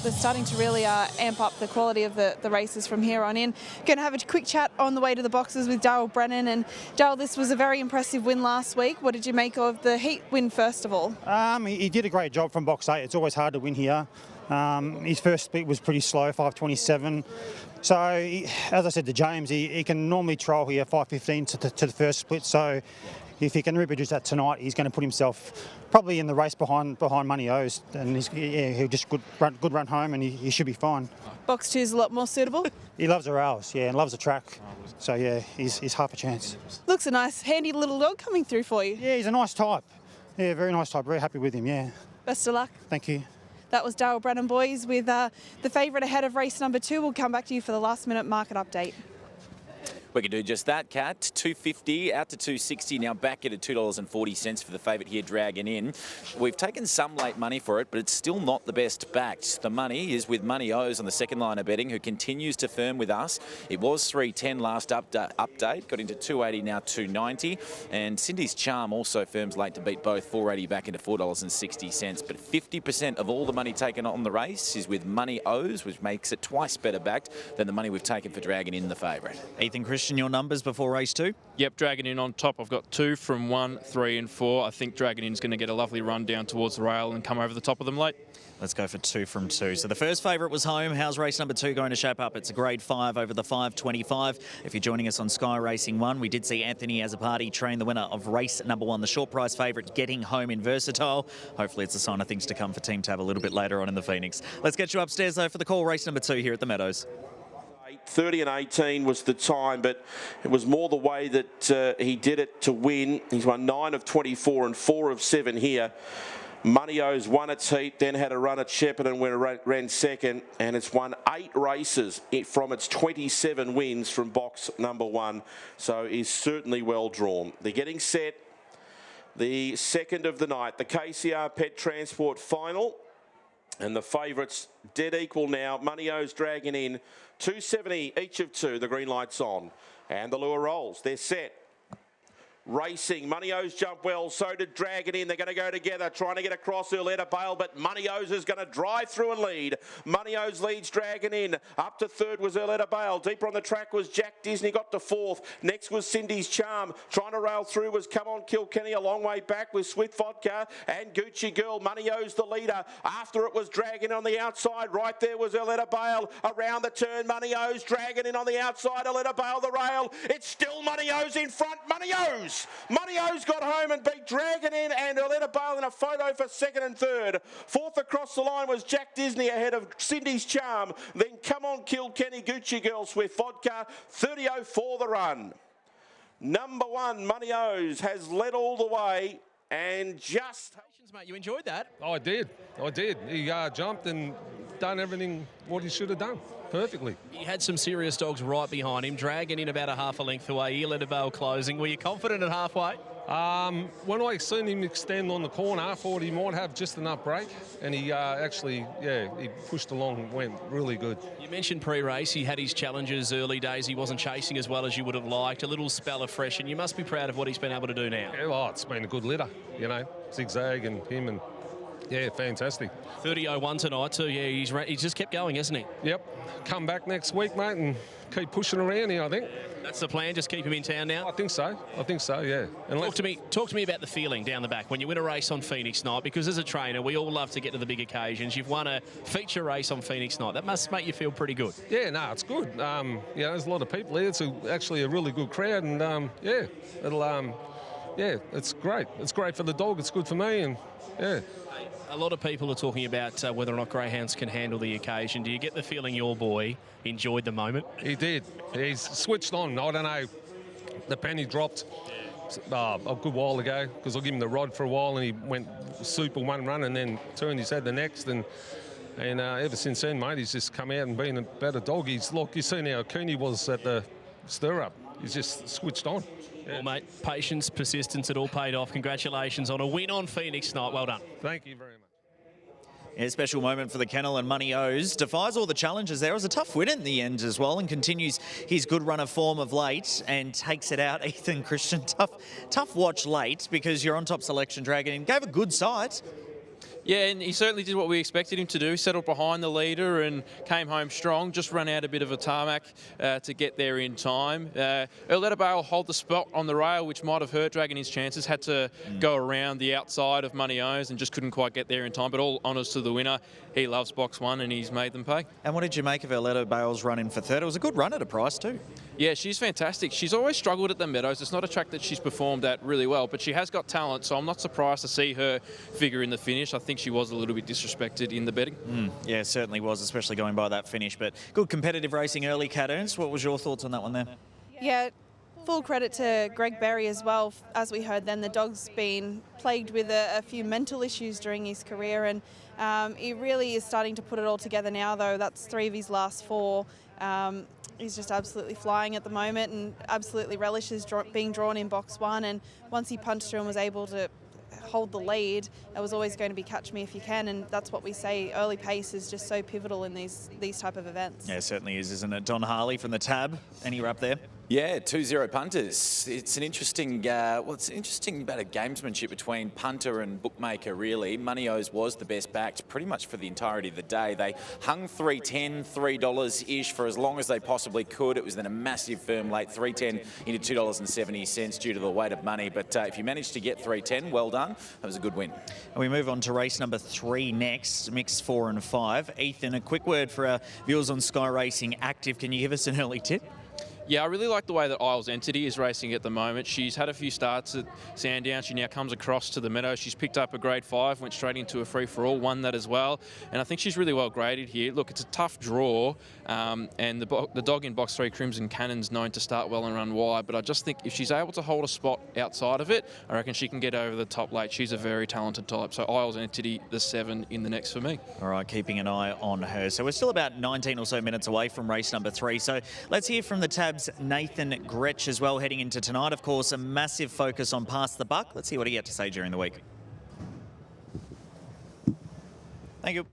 They're starting to really amp up the quality of the races from here on in. Going to have a quick chat on the way to the boxes with Darryl Brennan. And Darryl, this was a very impressive win last week. What did you make of the heat win first of all? He did a great job from box 8. It's always hard to win here. His first split was pretty slow, 5:27. So, as I said to James, he can normally trial here 5:15 to the first split. So, if he can reproduce that tonight, he's going to put himself probably in the race behind Money O's, and he'll just good run home, and he should be fine. Box 2 is a lot more suitable. He loves the rails, and loves the track. So he's half a chance. Looks a nice, handy little dog coming through for you. Yeah, he's a nice type. Yeah, very nice type. Very happy with him. Yeah. Best of luck. Thank you. That was Darryl Brennan, boys, with the favourite ahead of race number 2. We'll come back to you for the last minute market update. We can do just that, Kat. $2.50 out to $2.60. Now back at $2.40 for the favourite here, Dragon In. We've taken some late money for it, but it's still not the best backed. The money is with Money O's on the second line of betting, who continues to firm with us. It was $3.10 last update, got into $2.80, now $2.90. And Cindy's Charm also firms late to beat both, $4.80 back into $4.60. But 50% of all the money taken on the race is with Money O's, which makes it twice better backed than the money we've taken for Dragon In, the favourite. Ethan Christian, your numbers before race 2? Yep, Dragon In on top. I've got 2 from 1, 3 and 4. I think Dragon In's going to get a lovely run down towards the rail and come over the top of them late. Let's go for 2 from 2. So the first favourite was home. How's race number 2 going to shape up? It's a grade 5 over the 5.25. If you're joining us on Sky Racing 1, we did see Anthony Azzopardi train the winner of race number 1, the short price favourite, Getting Home in Versatile. Hopefully it's a sign of things to come for Team Tab a little bit later on in the Phoenix. Let's get you upstairs though for the call, race number 2 here at the Meadows. 30 and 18 was the time, but it was more the way that he did it to win. He's won 9 of 24 and 4 of 7 here. Money O's won its heat, then had a run at Shepparton when it ran second, and it's won 8 races from its 27 wins from box number 1. So is certainly well drawn. They're getting set. The second of the night, the KCR Pet Transport Final. And the favourites dead equal now. Money O's Dragon In. 270 each of 2. The green light's on. And the lure rolls. They're set. Racing. Money O's jump well. So did Dragon In. They're going to go together, trying to get across Urletta Bale, but Money O's is going to drive through and lead. Money O's leads Dragon In. Up to third was Urletta Bale. Deeper on the track was Jack Disney, got to 4th. Next was Cindy's Charm. Trying to rail through was Come On Kilkenny, a long way back with Swift Vodka and Gucci Girl. Money O's the leader. After it was Dragon on the outside. Right there was Urletta Bale. Around the turn, Money O's Dragon In on the outside. Urletta Bale the rail. It's still Money O's in front. Money O's. Money O's got home and beat Dragon In and Urletta Bale in a photo for second and third. Fourth across the line was Jack Disney ahead of Cindy's Charm. Then Come On Kilkenny, Gucci Girl, Swift Vodka. 30.04 the run. Number 1, Money O's, has led all the way and just... Mate, you enjoyed that? Oh, I did. He jumped and done everything what he should have done perfectly. He had some serious dogs right behind him, Dragon In about a half a length away, Urletta Bale closing. Were you confident at halfway? When I seen him extend on the corner, I thought he might have just enough break, and he he pushed along, went really good. You mentioned pre-race, he had his challenges early days. He wasn't chasing as well as you would have liked. A little spell of fresh, and you must be proud of what he's been able to do now. Yeah, well, it's been a good litter, zigzag and him and... Yeah, fantastic. 30.01 tonight too. Yeah, he's just kept going, hasn't he? Yep. Come back next week, mate, and keep pushing around here, I think. That's the plan, just keep him in town now? I think so, yeah. Talk to me about the feeling down the back when you win a race on Phoenix night, because as a trainer, we all love to get to the big occasions. You've won a feature race on Phoenix night. That must make you feel pretty good. Yeah, no, it's good. There's a lot of people here. It's actually a really good crowd, and it's great. It's great for the dog. It's good for me, and yeah. A lot of people are talking about whether or not greyhounds can handle the occasion. Do you get the feeling your boy enjoyed the moment? He did. He's switched on. I don't know. The penny dropped a good while ago because I gave him the rod for a while and he went super one run and then turned his head the next. And ever since then, mate, he's just come out and been a better dog. You've seen how keen he was at the stirrup. He's just switched on. Yeah. Well, mate, patience, persistence, it all paid off. Congratulations on a win on Phoenix night. Well done. Thank you very much. Yeah, special moment for the kennel, and Money O's defies all the challenges there. It was a tough win in the end as well and continues his good run of form of late and takes it out. Ethan Christian, tough watch late because you're on top selection, Dragon, and gave a good side. Yeah, and he certainly did what we expected him to do. Settled behind the leader and came home strong. Just run out a bit of a tarmac to get there in time. Earletta Bale hold the spot on the rail, which might have hurt Dragon Inn's chances. Had to go around the outside of Money O's and just couldn't quite get there in time. But all honours to the winner. He loves box 1 and he's made them pay. And what did you make of Earletta Bale's run in for third? It was a good run at a price too. Yeah, she's fantastic. She's always struggled at the Meadows. It's not a track that she's performed at really well, but she has got talent, so I'm not surprised to see her figure in the finish. I think she was a little bit disrespected in the betting. Yeah, certainly was, especially going by that finish. But good competitive racing early, Cat Ernst. What was your thoughts on that one there? Yeah, full credit to Greg Berry as well. As we heard then, the dog's been plagued with a few mental issues during his career, and he really is starting to put it all together now, though. That's 3 of his last 4. He's just absolutely flying at the moment and absolutely relishes being drawn in box 1. And once he punched through and was able to hold the lead, it was always going to be catch me if you can, and that's what we say. Early pace is just so pivotal in these type of events. Yeah, it certainly is, isn't it? Don Harley from the Tab. Any wrap there? Yeah, 2-0 punters. It's an interesting, it's interesting about a gamesmanship between punter and bookmaker, really. Money O's was the best backed pretty much for the entirety of the day. They hung $3.10, $3-ish for as long as they possibly could. It was then a massive firm late, $3.10 into $2.70 due to the weight of money. But if you managed to get $3.10, well done. That was a good win. And we move on to race number 3 next, mix 4 and 5. Ethan, a quick word for our viewers on Sky Racing Active. Can you give us an early tip? Yeah, I really like the way that Isles Entity is racing at the moment. She's had a few starts at Sandown. She now comes across to the Meadows. She's picked up a grade 5, went straight into a free-for-all, won that as well. And I think she's really well graded here. Look, it's a tough draw, and the dog in box 3, Crimson Cannon's known to start well and run wide. But I just think if she's able to hold a spot outside of it, I reckon she can get over the top late. She's a very talented type. So Isles Entity, the 7 in the next for me. All right, keeping an eye on her. So we're still about 19 or so minutes away from race number 3. So let's hear from the Tab's Nathan Gretsch as well heading into tonight. Of course, a massive focus on Pass the Buck. Let's see what he had to say during the week. Thank you.